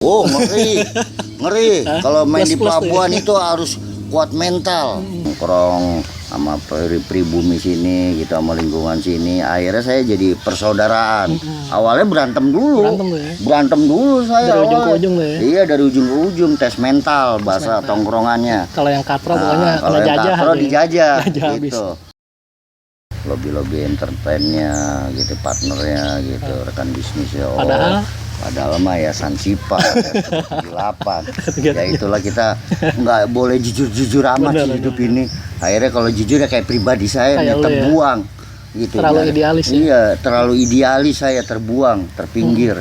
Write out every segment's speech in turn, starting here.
Oh ngeri, ngeri. Kalau main di Plus-plus pelabuhan itu harus kuat mental. Nongkrong sama pribumi sini, kita sama lingkungan sini. Akhirnya saya jadi persaudaraan. Awalnya berantem dulu. Berantem tuh ya? Berantem dulu saya. Dari ujung ke awalnya. ujung tuh ya? Iya, dari ujung ke ujung, tes mental, bahasa mental. tongkrongannya. Kalau yang katro pokoknya Kalau kena yang jajah katro aja ya. dijajah Jajah habis. gitu. Lobby-lobby entertainnya gitu, partnernya gitu, rekan bisnisnya. Padahal mah ya Sansipa, ya itulah kita nggak boleh jujur-jujur amat Bener, sih hidup ini. Akhirnya kalau jujur ya kayak pribadi saya Kayak lu terbuang gitu. Terlalu idealis ya? Iya, terlalu idealis saya, terbuang, terpinggir.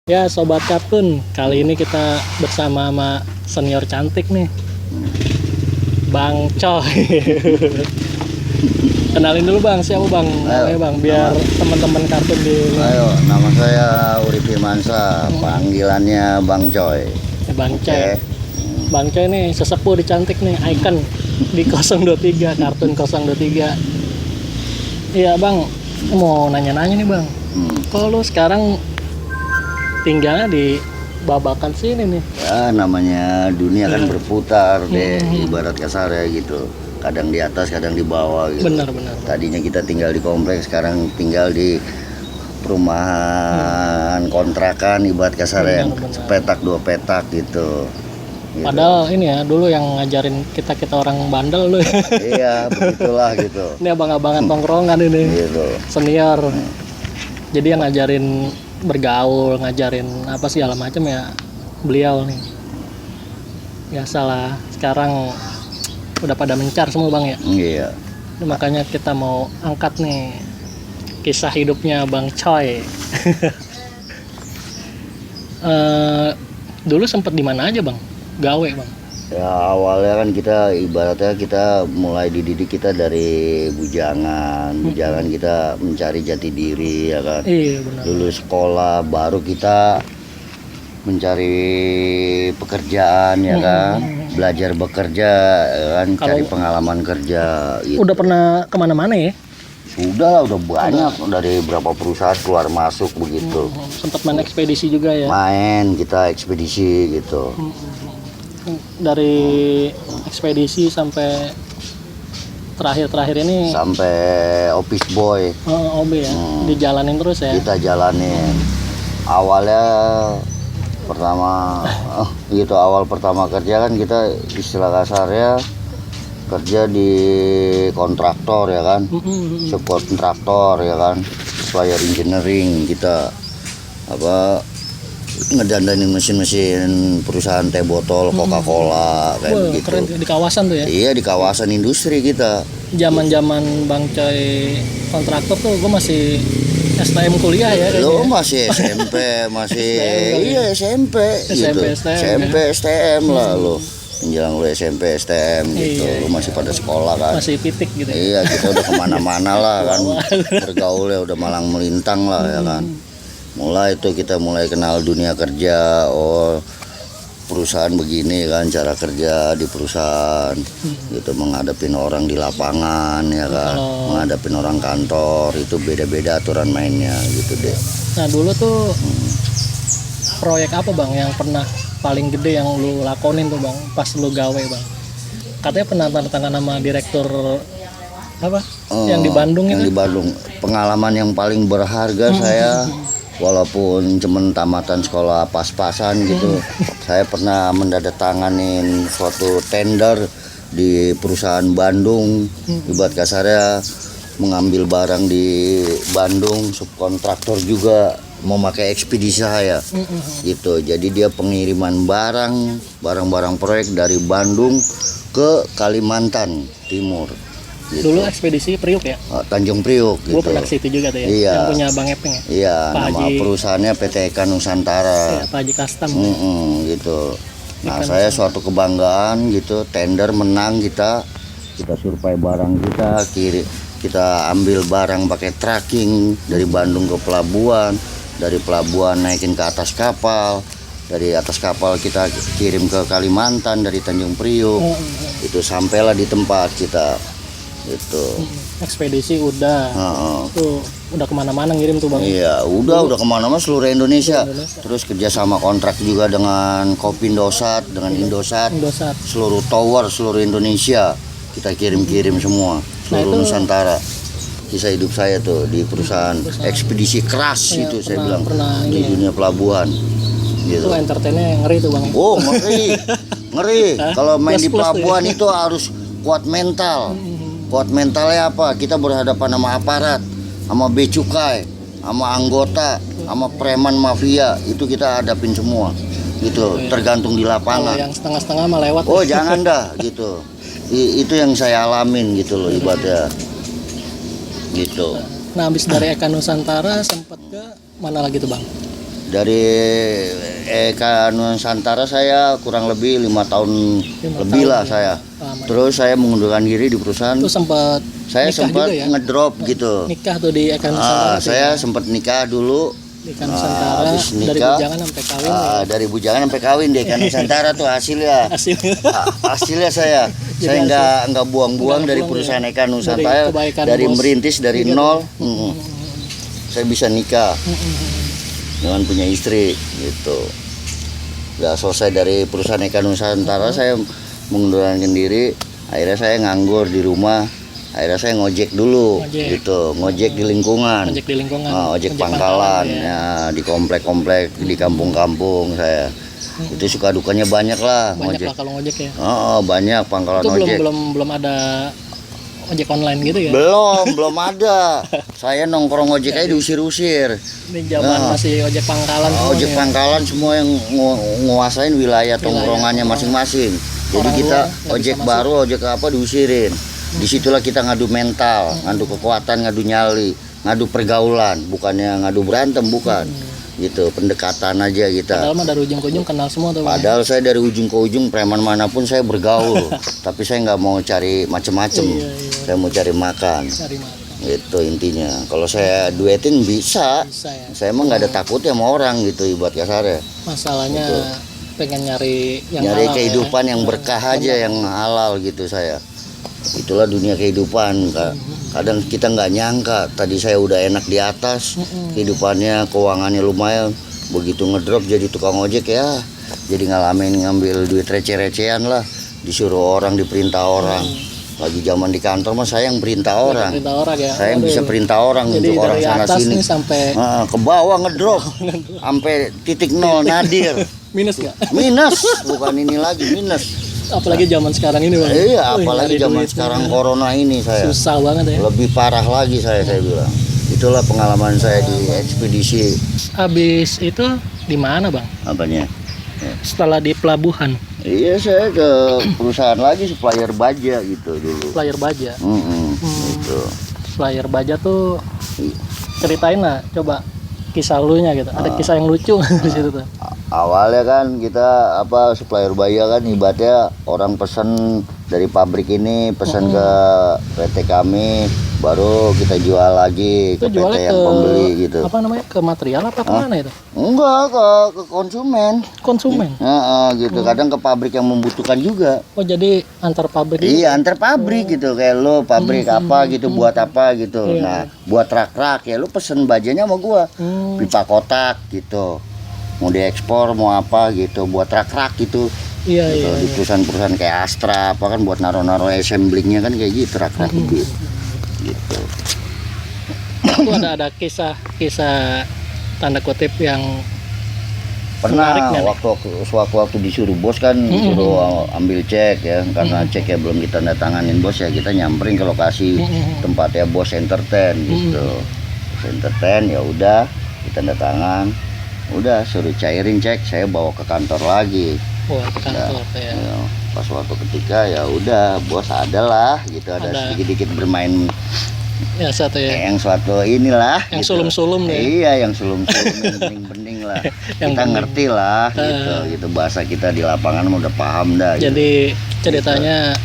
Ya Sobat Kartun, kali ini kita bersama sama senior cantik nih, Bang Coy. Kenalin dulu Bang, siapa Bang? Namanya Bang, biar teman-teman kartun di. Ayo, nama saya Uri Firmansyah, panggilannya Bang Coy. Bang Coy. Bang Coy nih sesepuh di cantik nih, icon di 023, kartun 023. Iya Bang, mau nanya-nanya nih Bang. Kalau lu sekarang tinggalnya di Babakan sini nih. Ya namanya dunia kan berputar deh, ibarat kasarnya gitu. Kadang di atas, kadang di bawah gitu. Benar. Tadinya kita tinggal di kompleks, sekarang tinggal di perumahan kontrakan, ibarat kasarnya Benar. sepetak dua petak gitu. Padahal ini ya dulu yang ngajarin kita orang bandel lu. Iya, begitulah gitu. Ini abang-abangan tongkrongan ini. Gitu. Senior. Jadi yang ngajarin bergaul, ngajarin apa segala macam ya beliau nih. Biasalah, sekarang udah pada mencar semua Bang ya. Iya. Makanya kita mau angkat nih kisah hidupnya Bang Coy. Dulu sempet di mana aja Bang? Gawe Bang. Ya awalnya kan kita ibaratnya kita mulai dididik kita dari bujangan kita mencari jati diri ya kan. Iya benar. Dulu sekolah baru kita mencari pekerjaan ya kan, belajar bekerja ya kan, cari pengalaman kerja gitu. Udah pernah kemana-mana ya? Udah banyak dari berapa perusahaan keluar masuk begitu. Sempat main ekspedisi juga ya? Main kita ekspedisi gitu. Dari ekspedisi sampai terakhir ini sampai office boy. OB ya, dijalanin terus ya? Kita jalanin. Awalnya awal pertama kerja kan kita istilah kasarnya kerja di kontraktor ya kan, subkontraktor ya kan, supplier engineering kita ngedandanin mesin-mesin perusahaan teh botol, Coca-Cola kayak begitu. Keren di kawasan tuh ya? Iya, di kawasan industri kita. Zaman Bang Coy kontraktor tuh gue masih STM kuliah ya. Lo masih SMP, masih iya SMP gitu. SMP STM lah lo. Menjelang lo SMP STM gitu. Lo masih pada sekolah kan. Masih titik gitu. Iya, kita udah kemana-mana lah kan. Bergaulnya udah malang melintang lah ya kan. Mulai itu kita mulai kenal dunia kerja. Oh, perusahaan begini kan cara kerja di perusahaan gitu, menghadapin orang di lapangan ya kan, menghadapin orang kantor itu beda-beda aturan mainnya gitu deh. Nah dulu tuh proyek apa Bang yang pernah paling gede yang lu lakonin tuh Bang pas lu gawe Bang? Katanya pernah tanda tangan sama direktur apa yang di Bandung itu? Yang di Bandung, pengalaman yang paling berharga saya. Walaupun cuman tamatan sekolah pas-pasan gitu, saya pernah mendandatanganin suatu tender di perusahaan Bandung, ibarat kasarnya mengambil barang di Bandung, subkontraktor juga mau pakai ekspedisi saya gitu. Jadi dia pengiriman barang-barang proyek dari Bandung ke Kalimantan Timur gitu. Dulu ekspedisi Priuk ya? Tanjung Priuk Gue gitu. pernah ke situ juga tuh ya. Iya. Yang punya Bang Epeng ya? Iya, Pak nama Haji. perusahaannya PT Eka Nusantara. Iya, Pak Haji Custom. Gitu. Nah, Ikan saya suatu kebanggaan gitu, tender menang kita survei barang kita ambil barang pakai tracking dari Bandung ke pelabuhan, dari pelabuhan naikin ke atas kapal, dari atas kapal kita kirim ke Kalimantan dari Tanjung Priuk. Itu sampailah di tempat kita itu. Ekspedisi udah. Tuh udah kemana-mana ngirim tuh Bang. Iya, udah kemana-mana seluruh Indonesia. Terus kerjasama kontrak juga dengan Kopindosat, dengan Indosat, seluruh tower seluruh Indonesia kita kirim-kirim semua, seluruh Nusantara. Kisah hidup saya tuh di perusahaan ekspedisi keras Iya, itu saya bilang pernah di dunia pelabuhan. Gitu. Itu entertainnya ngeri tuh Bang. Oh, ngeri. Kalau main di Plus-plus tuh pelabuhan ya. itu harus kuat mental. Kuat mentalnya apa? Kita berhadapan sama aparat, sama bea cukai, sama anggota, sama preman mafia. Itu kita hadapin semua. Gitu, tergantung di Kalau lapangan. yang setengah-setengah mah lewat. Oh, jangan dah gitu. Itu yang saya alamin gitu loh ibaratnya. Gitu. Nah, habis dari Eka Nusantara sempat ke mana lagi tuh Bang? Dari Eka Nusantara saya kurang lebih 5 tahun lebih tahun lah ya. saya. Lama. Terus saya mengundurkan diri di perusahaan. Itu sempat Saya nikah sempat juga ya? ngedrop gitu. Nikah tuh di Eka Nusantara. tuh Saya ya? sempat nikah dulu. Di Eka Nusantara habis dari nikah, bujangan sampai kawin ya. Dari bujangan sampai kawin di Eka Nusantara tuh hasilnya. Hasilnya. Hasilnya saya Jadi nggak buang-buang nggak dari buang perusahaan ya. Eka Nusantara, kebaikan dari bos. merintis dari Iya, nol. Saya bisa nikah dengan punya istri gitu. Udah selesai dari perusahaan Eka Nusantara, saya mengundurkan diri. Akhirnya saya nganggur di rumah. Akhirnya saya ngojek dulu gitu, ngojek di lingkungan. Ojek di lingkungan. Ojek pangkalan ya, di komplek-komplek, di kampung-kampung saya. Itu suka dukanya banyak lah Banyak ngojek. lah kalau ngojek ya. Banyak pangkalan Itu ojek. belum ada ojek online gitu ya. Belum ada. Saya nongkrong ojek aja diusir-usir. Ini zaman masih ojek pangkalan semua Ojek ya. pangkalan semua yang nguasain wilayah tongkrongannya masing-masing. Jadi Orang kita luar nggak ojek bisa baru, ojek apa diusirin. Disitulah kita ngadu mental, ngadu kekuatan, ngadu nyali, ngadu pergaulan, bukannya ngadu berantem, bukan. Gitu, pendekatan aja kita. Padahal mah dari ujung ke ujung kenal semua tuh Bang. Padahal saya dari ujung ke ujung preman manapun saya bergaul, tapi saya nggak mau cari macem-macem. Iya. Saya mau cari makan. Cari makan. Itu intinya. Kalau saya duetin bisa. Bisa ya. Saya emang nggak ada takutnya sama orang gitu ibarat kasarnya. Masalahnya pengen nyari yang Nyari halal kehidupan ya. yang berkah aja, yang halal gitu saya. Itulah dunia kehidupan. Kadang kita nggak nyangka. Tadi saya udah enak di atas, kehidupannya, keuangannya lumayan. Begitu ngedrop jadi tukang ojek ya, jadi ngalamin ngambil duit receh-recehan lah. Disuruh orang, diperintah orang. Lagi zaman di kantor mah saya yang perintah orang. Perintah orang ya. Saya yang bisa perintah orang Jadi untuk orang dari sana atas sini. nih sampai Ke bawah ngedrop sampai titik nol nadir. minus nggak? Minus, bukan ini lagi minus. Apalagi zaman sekarang ini Bang. Iya, Wih, apalagi nyari zaman duit sekarang nih. corona ini saya. Susah banget ya. Lebih parah lagi saya bilang. Itulah pengalaman saya di ekspedisi. Habis itu di mana Bang? Apanya? Setelah di pelabuhan, Iya, saya ke perusahaan lagi, supplier baja gitu dulu. Flyer Baja. Gitu. Flyer Baja tuh ceritain lah, coba kisah lu nya gitu. Ada kisah yang lucu di situ tuh. Awalnya kan kita supplier baja kan ibaratnya orang pesen dari pabrik ini pesan ke PT kami, baru kita jual lagi ke Itu PT jualnya yang pembeli gitu. apa namanya? Ke material apa kemana itu? Enggak, ke konsumen. Konsumen. Gitu. Kadang ke pabrik yang membutuhkan juga. Oh jadi antar pabrik itu? Iya, antar pabrik gitu. Kayak lo pabrik apa gitu, buat apa gitu. Iya. Nah, buat rak-rak ya lo pesen bajanya sama gua. Pipa kotak gitu. Mau diekspor mau apa gitu, buat rak-rak gitu. Iya, Gitu. iya. Di perusahaan-perusahaan kayak Astra apa kan buat naro-naro assemblingnya kan kayak gitu, rak-rak gitu. Gitu. Itu ada kisah tanda kutip yang Pernah menarik nggak nih? waktu disuruh bos kan disuruh ambil cek ya, karena ceknya belum kita tanganin bos ya, kita nyamperin ke lokasi tempatnya bos entertain gitu. Bos entertain ya udah, tanda tangan, udah suruh cairin cek, saya bawa ke kantor lagi. Wah, ke kantor ya. Ya, pas waktu ketika ya udah bos adalah gitu, ada Ada. sedikit-sedikit bermain Ya satu ya. yang suatu inilah Yang gitu. sulum-sulum ya. Iya, yang sulum-sulum, yang bening-bening lah. Yang Kita bening. ngerti lah gitu bahasa kita di lapangan mah udah paham dah gitu. Jadi ceritanya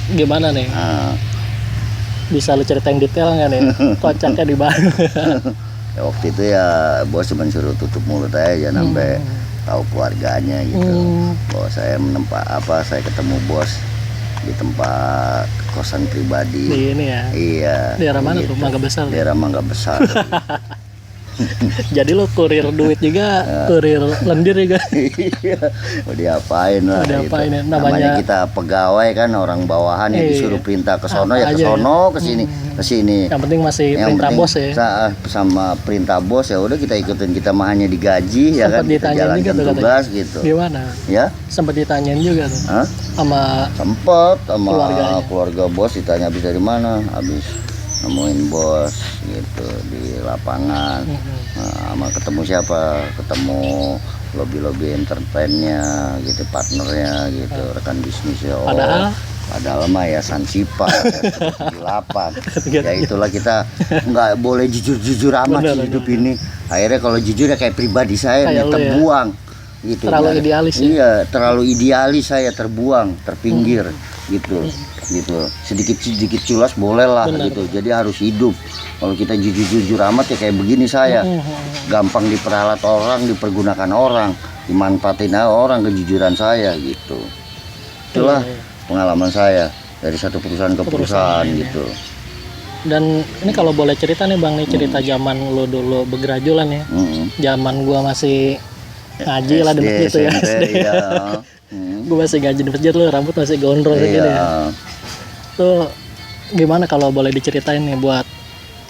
gimana nih? Nah, Bisa lu ceritain detail nggak nih? Kocaknya di mana? ya waktu itu ya bos cuma suruh tutup mulut aja jangan sampai tahu keluarganya gitu. Bahwa saya saya ketemu bos di tempat kosan pribadi. Di ini ya. Iya. Daerah mana gitu. tuh? Mangga Besar. Daerah Mangga Besar. Jadi lo kurir duit juga, kurir lendir juga. Iya, mau diapain lah Mau diapain gitu. ya, namanya- kita pegawai kan, orang bawahan ya Iya. disuruh perintah ke sono ya Apa ke aja sono, ke sini ke sini. Yang penting masih Yang perintah penting bos ya. sama perintah bos ya udah kita ikutin, kita mah hanya digaji ya Sempat kan, kita ditanyain juga jalankan tuh katanya. tugas gitu. Gimana? Ya, Sempat ditanyain juga tuh hah? sama Sempet sama Keluarganya. keluarga bos ditanya habis dari mana, habis nemuin bos gitu di lapangan. Nah, sama ketemu siapa, ketemu lobby entertainnya gitu, partnernya gitu, rekan bisnisnya. Oh, padahal mah ya Sansipa di lapan. Ya itulah, kita nggak boleh jujur amat Bener, sih hidup bener. ini. Akhirnya kalau jujur ya kayak pribadi saya Kayak nih, lu ya. terbuang gitu. Terlalu Nah, idealis ya? Iya, terlalu idealis saya, terbuang, terpinggir gitu. Sedikit culas boleh lah Benar. gitu. Jadi harus hidup. Kalau kita jujur amat ya kayak begini saya. Gampang diperalat orang, dipergunakan orang, dimanfaatin orang kejujuran saya gitu. Itulah pengalaman saya dari satu perusahaan ke perusahaan gitu. Dan ini kalau boleh cerita nih Bang, nih cerita zaman lo dulu begrajulan ya. Zaman gua masih ngaji lah di SD, masjid tuh ya. SMP, SD. ya. Gua masih ngaji di masjid, lo rambut masih gondrong gitu ya. Iya. Tuh gimana kalau boleh diceritain nih buat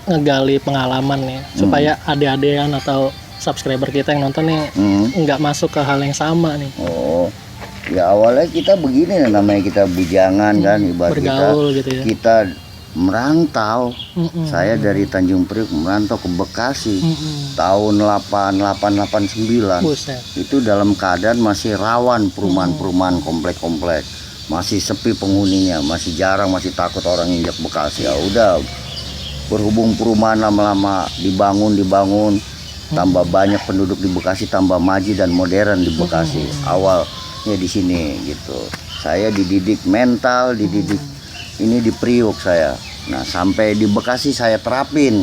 ngegali pengalaman nih supaya adik-adikan atau subscriber kita yang nonton nih nggak masuk ke hal yang sama nih. Oh, ya awalnya kita begini, namanya kita bujangan kan, ibarat Bergaul gitu ya. kita merantau. Saya dari Tanjung Priok merantau ke Bekasi tahun 8889. Buset. Itu dalam keadaan masih rawan perumahan-perumahan komplek-komplek, masih sepi penghuninya, masih jarang, masih takut orang injak Bekasi. Ya udah, berhubung perumahan lama-lama dibangun, tambah banyak penduduk di Bekasi, tambah maju dan modern di Bekasi. Awalnya di sini gitu. Saya dididik mental, dididik ini di Priok saya. Nah, sampai di Bekasi saya terapin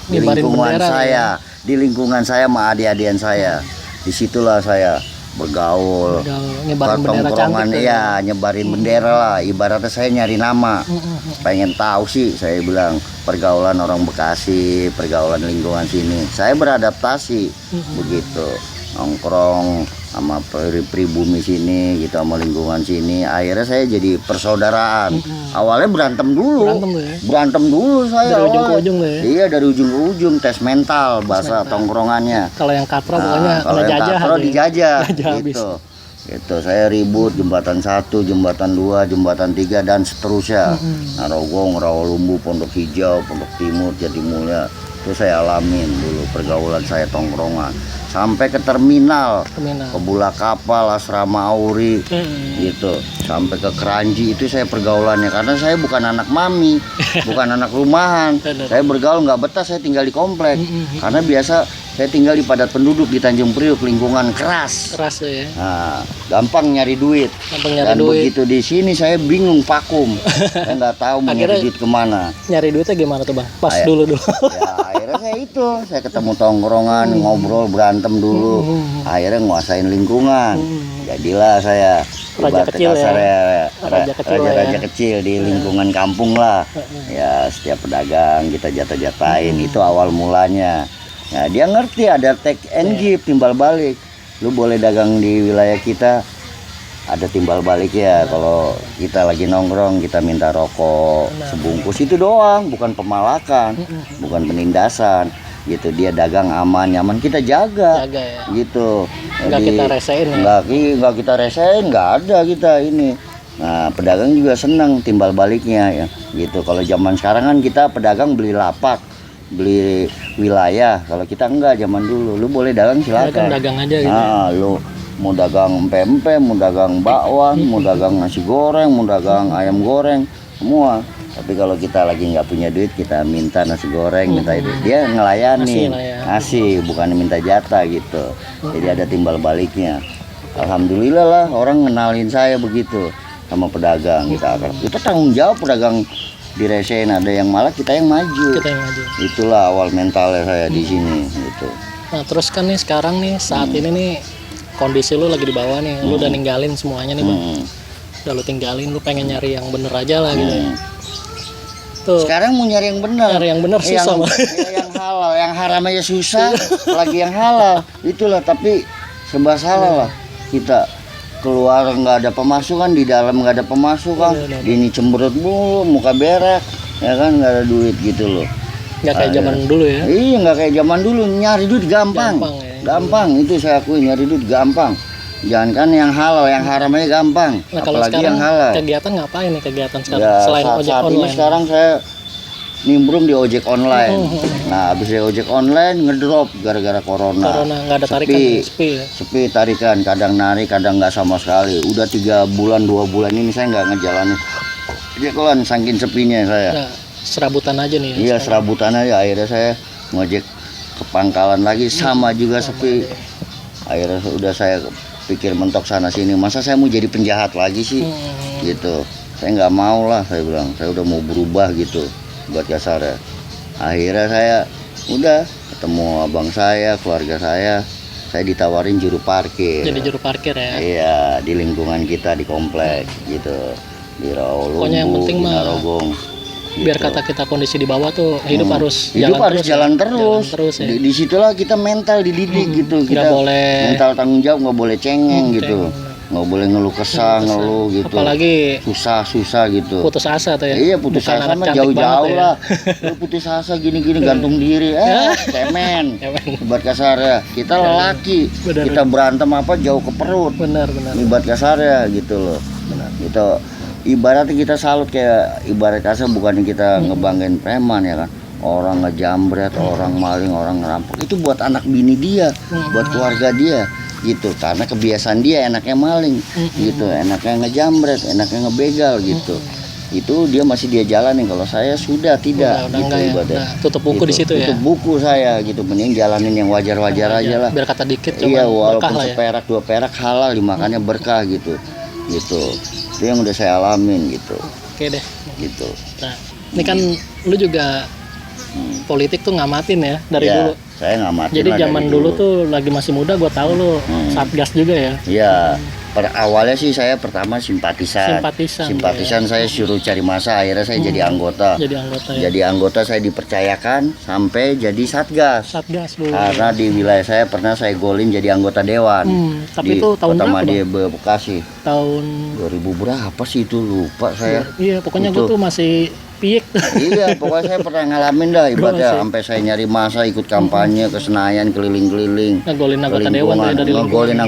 di nyebarin lingkungan bendera saya, di lingkungan saya sama adik-adikan saya. Disitulah saya bergaul, Nyebarin bendera tongkrongan, cantik tuh. ya nyebarin bendera lah. Ibaratnya saya nyari nama, pengen tahu sih, saya bilang pergaulan orang Bekasi, pergaulan lingkungan sini. Saya beradaptasi begitu, nongkrong sama pribumi sini gitu, sama lingkungan sini. Akhirnya saya jadi persaudaraan. Awalnya berantem dulu, Berantem tuh ya. saya Dari ujung ke awalnya. ujung tuh ya. Iya, dari ujung ke ujung, tes mental bahasa tongkrongannya. Kalau yang katro pokoknya Kalau kena yang jajah. katro aja. dijajah Jajah habis. gitu. Gitu, saya ribut jembatan 1, jembatan 2, jembatan 3 dan seterusnya. Narogong, Rawalumbu, Pondok Hijau, Pondok Timur, Jatimulya. Itu saya alamin dulu pergaulan saya tongkrongan. Sampai ke terminal, ke Bulak Kapal, Asrama Auri, gitu. Sampai ke Keranji, itu saya pergaulannya. Karena saya bukan anak mami, bukan anak rumahan. Saya bergaul nggak betah, saya tinggal di komplek. Karena biasa saya tinggal di padat penduduk di Tanjung Priok, lingkungan keras. Keras tuh ya. Nah, gampang nyari duit. Gampang nyari Dan duit. begitu di sini saya bingung vakum. Saya nggak tahu mau nyari duit kemana. Nyari duitnya gimana tuh Bang? Pas Kayak- dulu. Ya, akhirnya saya ketemu tongkrongan, ngobrol, berantem dulu. Akhirnya nguasain lingkungan. Jadilah saya Raja ibarat kecil ya. kasar Raja kecil lah raja ya. kecil di lingkungan kampung lah. Ya, setiap pedagang kita jatah-jatahin. Itu awal mulanya. Nah, dia ngerti ada take and give, timbal balik. Lu boleh dagang di wilayah kita, ada timbal balik ya. Kalau kita lagi nongkrong, kita minta rokok sebungkus, itu doang, bukan pemalakan, bukan penindasan gitu. Dia dagang aman, nyaman, kita jaga ya. gitu. Nggak kita resein ya. Nggak kita resein, nggak ada kita ini. Nah, pedagang juga seneng timbal baliknya ya gitu. Kalau zaman sekarang kan kita pedagang beli lapak, beli wilayah. Kalau kita enggak, zaman dulu lu boleh dagang silakan. Dagang aja gitu. Nah, lu mau dagang pempek, mau dagang bakwan, mau dagang nasi goreng, mau dagang ayam goreng, semua. Tapi kalau kita lagi nggak punya duit, kita minta nasi goreng, minta itu, dia ngelayani, ngasih, bukan minta jatah gitu. Jadi ada timbal baliknya. Alhamdulillah lah, orang ngenalin saya begitu sama pedagang. Kita tanggung jawab, pedagang diresein, ada yang malah kita yang maju. Kita yang maju. Itulah awal mentalnya saya di sini gitu. Nah terus kan nih sekarang nih saat ini nih kondisi lu lagi di bawah nih, lu udah ninggalin semuanya nih bang. Udah lu tinggalin, lu pengen nyari yang bener aja lah gitu. Tuh. Sekarang mau nyari yang benar. Nyari yang benar susah mah. Yang halal, yang haram aja susah. Lagi yang halal, itulah. Tapi serba salah lah kita keluar nggak ada pemasukan, di dalam nggak ada pemasukan. Ini cemberut mulu, muka berak, ya kan nggak ada duit gitu loh. Nggak kayak zaman dulu ya? Iya nggak kayak zaman dulu, nyari duit gampang. Gampang itu saya akui, nyari duit gampang. Jangan kan yang halal, yang haram aja gampang. Nah, kalau apalagi sekarang yang halal. Kegiatan ngapain nih kegiatan sekarang Ya, selain ojek saat online? Ini sekarang saya nimbrung di ojek online. Nah, habis dari ojek online ngedrop gara-gara corona. Corona nggak ada tarikan, sepi. Sepi tarikan, kadang narik, kadang nggak sama sekali. Udah 3 bulan, 2 bulan ini saya nggak ngejalanin ojek online, saking sepinya saya. Nah, serabutan aja nih. Iya, serabutan aja. Akhirnya saya ngojek ke Pangkalan lagi, sama juga sepi. Akhirnya udah saya pikir mentok sana sini, masa saya mau jadi penjahat lagi sih gitu. Saya nggak mau lah, saya bilang saya udah mau berubah gitu buat kasar ya. Akhirnya saya udah ketemu abang saya, keluarga saya ditawarin juru parkir. Jadi juru parkir ya? Iya, di lingkungan kita di komplek gitu, di Rawalumbu, pokoknya yang penting di mah Narogong. Biar kata kita kondisi di bawah tuh hidup harus jalan terus ya. Di situlah kita mental dididik gitu. Kita boleh mental tanggung jawab, nggak boleh cengeng gitu, nggak boleh ngeluh kesah, ngeluh gitu. Apalagi susah gitu. Putus asa tuh ya. Iya, putus asa mah jauh-jauh lah. Lu putus asa gini-gini gantung diri, cemen. Ibarat kasar ya. Kita lelaki, kita berantem apa jauh ke perut. Benar. Ibarat kasar ya gitu loh. Gitu. Ibaratnya kita salut, kayak ibarat kasar bukan kita ngebanggain preman ya kan, orang ngejambret, orang maling, orang ngerampok, itu buat anak bini dia, buat keluarga dia gitu, karena kebiasaan dia enaknya maling gitu, enaknya ngejambret, enaknya ngebegal gitu. Itu dia masih dia jalanin, kalau saya sudah tidak udah gitu ibaratnya. Tutup buku gitu, di situ ya. Tutup buku saya gitu, mending jalanin yang wajar-wajar aja lah. Biar kata dikit iya, walaupun ya. seperak 2 perak halal dimakannya berkah gitu. Itu yang udah saya alamin gitu. Oke deh Gitu. Nah ini kan lu juga politik tuh ngamatin ya dari Ya, dulu. Saya ngamatin. Jadi zaman dulu tuh lagi masih muda, gua tahu lu Satgas juga ya. Iya. Pada awalnya sih saya pertama simpatisan. Ya. Saya suruh cari masa, akhirnya saya jadi anggota. Ya. Jadi anggota saya dipercayakan sampai jadi satgas. Satgas dulu. Karena di wilayah saya pernah saya golin jadi anggota dewan. Tapi di itu tahun Kota berapa? Madya, Bekasi. Tahun 2000 berapa sih itu, lupa saya. Iya, pokoknya gua tuh masih piik. Iya, pokoknya saya pernah ngalamin dah ibaratnya sampai saya nyari masa, ikut kampanye ke Senayan, keliling-keliling. Ngegolin anggota dewan ya, dari ngegolin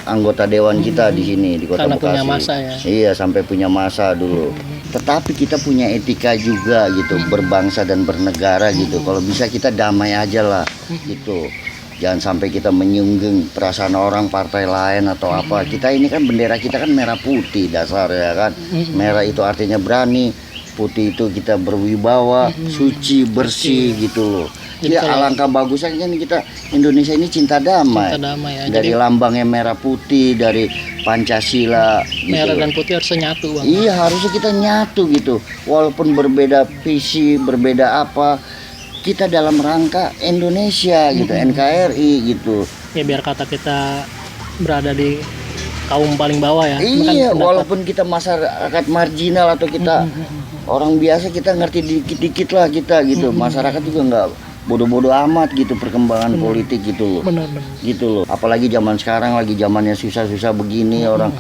anggota dewan kita di sini di Kota karena Bekasi. punya masa ya. Iya, sampai punya masa dulu. Tetapi kita punya etika juga gitu, berbangsa dan bernegara gitu. Kalau bisa kita damai aja lah gitu. Jangan sampai kita menyinggung perasaan orang partai lain atau apa. Kita ini kan bendera kita kan merah putih dasar ya kan. Merah itu artinya berani, putih itu kita berwibawa, suci, bersih gitu loh. Jadi Ya alangkah bagusnya kan kita Indonesia ini cinta damai. Ya. Dari lambangnya merah putih, dari Pancasila gitu. Merah dan putih harus nyatu, Bang. Iya, harusnya kita nyatu gitu. Walaupun berbeda visi, berbeda apa, kita dalam rangka Indonesia gitu, NKRI gitu. Ya biar kata kita berada di kaum paling bawah ya. Iya, walaupun kita masyarakat marginal atau kita orang biasa, kita ngerti dikit-dikit lah kita gitu. Masyarakat juga nggak bodoh-bodoh amat gitu perkembangan politik gitu loh. Benar. Gitu loh. Apalagi zaman sekarang lagi zamannya susah-susah begini, orang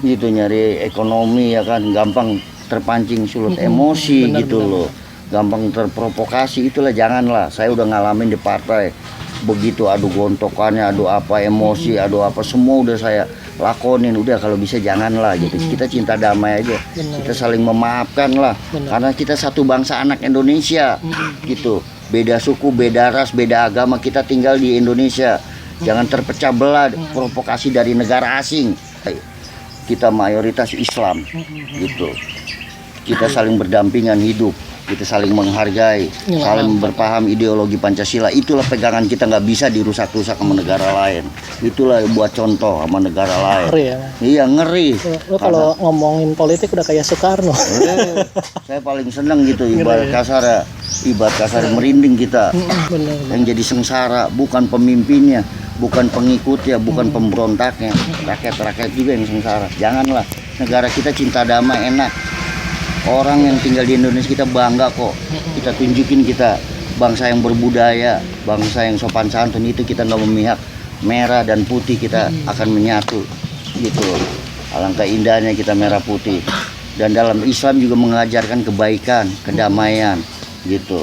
gitu nyari ekonomi ya kan, gampang terpancing sulut emosi gitu loh. Gampang terprovokasi, itulah janganlah. Saya udah ngalamin di partai begitu, adu gontokannya, adu apa emosi, adu apa semua udah saya lakonin. Udah kalau bisa janganlah gitu. Kita cinta damai aja. Kita saling memaafkan lah. Karena kita satu bangsa anak Indonesia gitu. beda suku, beda ras, beda agama, kita tinggal di Indonesia. Jangan terpecah belah provokasi dari negara asing. Kita mayoritas Islam gitu. Kita saling berdampingan hidup, kita saling menghargai, saling berpaham ideologi Pancasila. Itulah pegangan kita, nggak bisa dirusak-rusak sama negara lain. Itulah buat contoh sama negara lain. Ngeri ya. Iya, ngeri. Lo kalau ngomongin politik udah kayak Soekarno. Saya paling seneng gitu, ibarat kasar merinding kita. Bener. Yang jadi sengsara bukan pemimpinnya, bukan pengikutnya, bukan pemberontaknya, rakyat juga yang sengsara. Janganlah, negara kita cinta damai, enak. Orang yang tinggal di Indonesia kita bangga kok. Kita tunjukin kita bangsa yang berbudaya, bangsa yang sopan santun. Itu kita nggak memihak merah dan putih, kita akan menyatu gitu. Alangkah indahnya kita merah putih. Dan dalam Islam juga mengajarkan kebaikan, kedamaian gitu.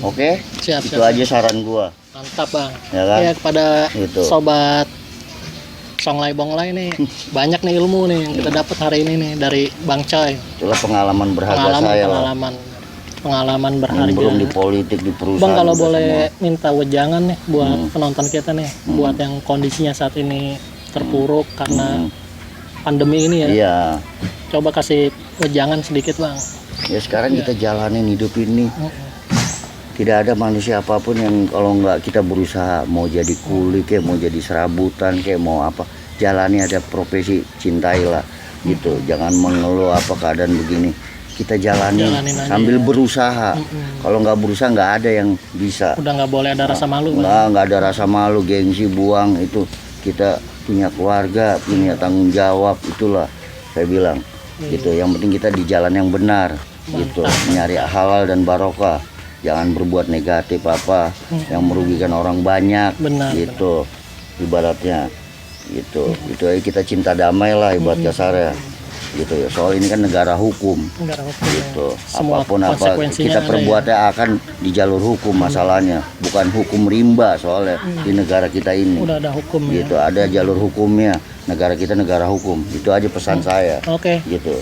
Oke? Siap, Itu aja saran gua. Mantap bang. Ya kan? Ya kepada Gitu. sobat Songlai Bonglai nih, banyak nih ilmu nih yang kita dapat hari ini nih dari Bang Coy. Itulah pengalaman berharga saya lah. Pengalaman berharga. Belum di politik, di perusahaan. Bang kalau udah boleh minta wejangan nih buat penonton kita nih, buat yang kondisinya saat ini terpuruk karena pandemi ini ya. Iya. Coba kasih wejangan sedikit bang. Ya sekarang kita jalanin hidup ini. Tidak ada manusia apapun yang kalau nggak kita berusaha, mau jadi kuli kayak, mau jadi serabutan kayak, mau apa, jalani, ada profesi, cintailah gitu. Jangan mengeluh apa keadaan begini. Kita jalanin sambil berusaha. Kalau nggak berusaha nggak ada yang bisa. Udah nggak boleh ada rasa malu bang. Nggak ada rasa malu, gengsi, buang itu. Kita punya keluarga, punya tanggung jawab, itulah saya bilang gitu. Yang penting kita di jalan yang benar gitu, nyari halal dan barokah. Jangan berbuat negatif apa yang merugikan orang banyak. Benar, gitu ibaratnya gitu. Itu aja, kita cinta damai lah ibarat kasarnya gitu ya. Soal ini kan negara hukum, gitu. Semua Apapun apa kita perbuatnya akan di jalur hukum masalahnya, bukan hukum rimba soalnya di negara kita ini. Udah ada hukum gitu, ada jalur hukumnya. Negara kita negara hukum. Itu aja pesan saya. Oke. Gitu.